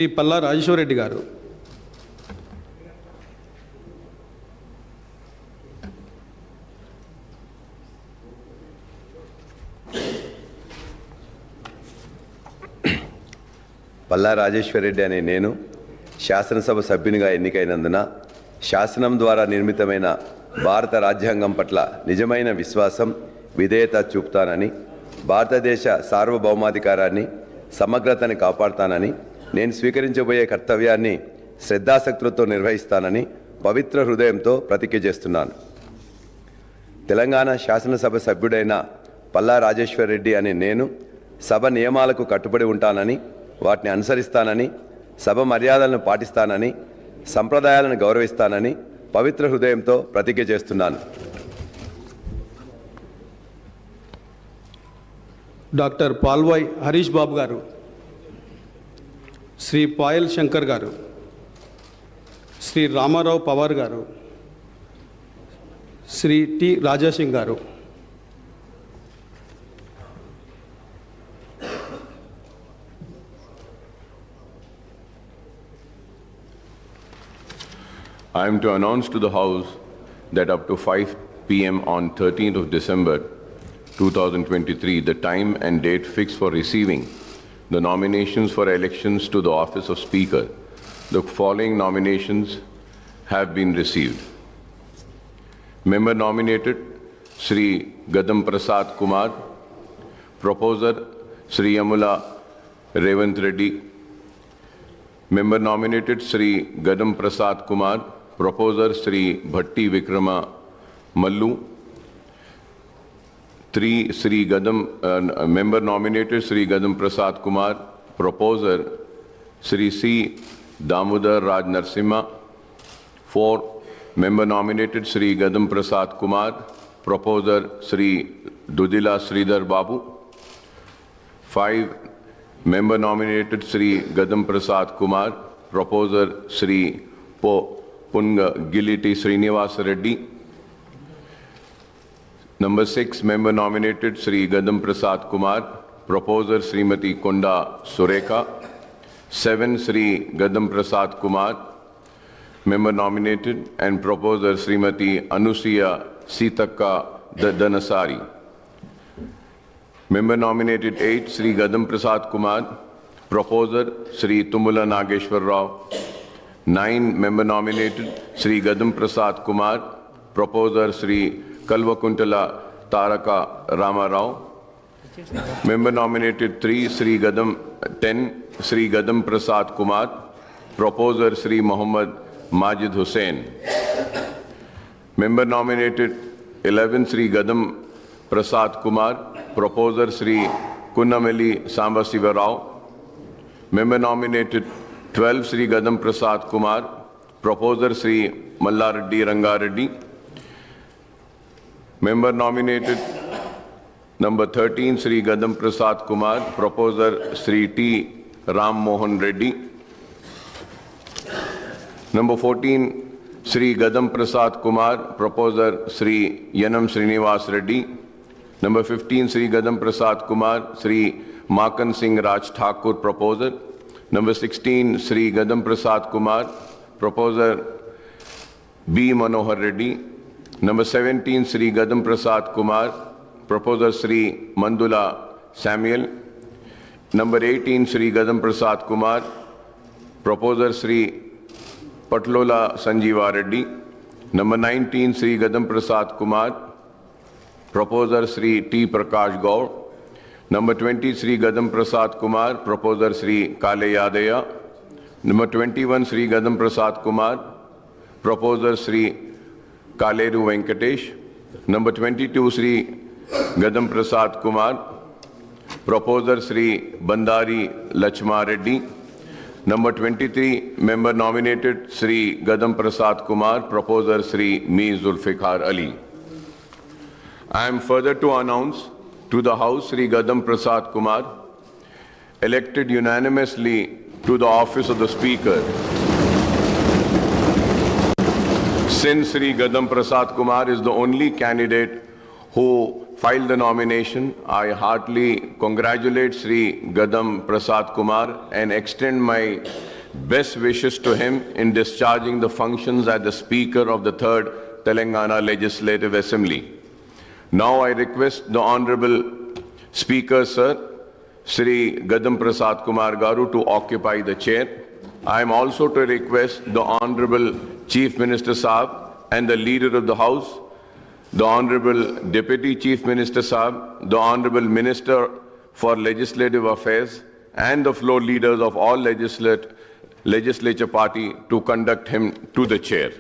శ్రీ పల్లా రాజేశ్వరరెడ్డి గారు. పల్లా రాజేశ్వరరెడ్డి అనే నేను శాసనసభ సభ్యునిగా ఎన్నికైనందున శాసనం ద్వారా నిర్మితమైన భారత రాజ్యాంగం పట్ల నిజమైన విశ్వాసం, విధేయత చూపుతానని, భారతదేశ సార్వభౌమాధికారాన్ని, సమగ్రతని కాపాడుతానని, నేను స్వీకరించబోయే కర్తవ్యాన్ని శ్రద్ధాశక్తులతో నిర్వహిస్తానని పవిత్ర హృదయంతో ప్రతిజ్ఞ చేస్తున్నాను. తెలంగాణ శాసనసభ సభ్యుడైన పల్లా రాజేశ్వరరెడ్డి అనే నేను సభ నియమాలకు కట్టుబడి ఉంటానని, వాటిని అనుసరిస్తానని, సభ మర్యాదలను పాటిస్తానని, సంప్రదాయాలను గౌరవిస్తానని పవిత్ర హృదయంతో ప్రతిజ్ఞ చేస్తున్నాను. డాక్టర్ పాల్వాయ్ హరీష్ బాబు గారు, శ్రీ పాయల్ శంకర్ గారు, శ్రీ రామారావు పవార్ గారు, శ్రీ టి రాజాసింగ్ గారు. I am to announce to the House that up to 5 p.m. on 13th of December 2023, the time and date fixed for receiving the nominations for elections to the office of Speaker, the following nominations have been received. Member nominated Sri Gadam Prasad Kumar, Proposer Sri Yamula Revant Reddy. Member nominated Sri Gadam Prasad Kumar, Proposer Sri Bhatti Vikrama Mallu. Member nominated Sri Gadam Prasad Kumar, Proposer Sri C. Damodar Raj Narsimha. 4. Member nominated Sri Gadam Prasad Kumar, Proposer Sri Dudila Sridhar Babu. 5. Member nominated Sri Gadam Prasad Kumar, Proposer Sri Punga Giliti Srinivas Reddy. Number 6, member nominated Sri Gadam Prasad Kumar, Proposer Srimati Konda Sureka. 7, Sri Gadam Prasad Kumar, member nominated, and Proposer Srimati Anusiya Sitakka Danasari. Member nominated 8, Sri Gadam Prasad Kumar, Proposer Sri Tumula Nageshwar Rao. 9, member nominated Sri Gadam Prasad Kumar, Proposer Sri Kalvakuntala Taraka Rama Rao. Member nominated 3, 10, Sri Gadam Prasad Kumar, Proposer Sri Muhammad Majid Hussain. Member nominated 11, Sri Gadam Prasad Kumar, Proposer Sri Kunnameli Sambasiva Rao. Member nominated 12, Sri Gadam Prasad Kumar, Proposer Sri Mallareddy Rangareddy. Member nominated number 13, Sri Gadam Prasad Kumar, Proposer Sri T. Ram Mohan Reddy. Number 14, Sri Gadam Prasad Kumar, Proposer Sri Yanam Srinivas Reddy. Number 15, Sri Gadam Prasad Kumar, Sri Makan Singh Raj Thakur, Proposer. Number 16, Sri Gadam Prasad Kumar, Proposer B. Manohar Reddy. Number 17, Sri Gadam Prasad Kumar, Proposer Sri Mandula Samuel. Number 18, Sri Gadam Prasad Kumar, Proposer Sri Patlola Sanjeeva Reddy. Number 19, Sri Gadam Prasad Kumar, Proposer Sri T. Prakash Gaur. Number 20, Sri Gadam Prasad Kumar, Proposer Sri Kale Yadaya. Number 21, Sri Gadam Prasad Kumar, Proposer Sri Kaleru Venkatesh. Number 22, Sri Gadam Prasad Kumar, Proposer Sri Bandari Lachma Reddy. Number 23, member nominated Sri Gadam Prasad Kumar, Proposer Sri Mi Zulfiqar Ali. I am further to announce to the House Sri Gadam Prasad Kumar, elected unanimously to the office of the Speaker. Since Sri Gadam Prasad Kumar is the only candidate who filed the nomination, I heartily congratulate Sri Gadam Prasad Kumar and extend my best wishes to him in discharging the functions as the Speaker of the 3rd Telangana Legislative Assembly. Now I request the Honorable Speaker, Sir, Sri Gadam Prasad Kumar Garu to occupy the chair. I am also to request the Honorable Chief Minister Saab and the Leader of the House, the Honorable Deputy Chief Minister Saab, the Honorable Minister for Legislative Affairs and the floor leaders of all legislature party to conduct him to the chair.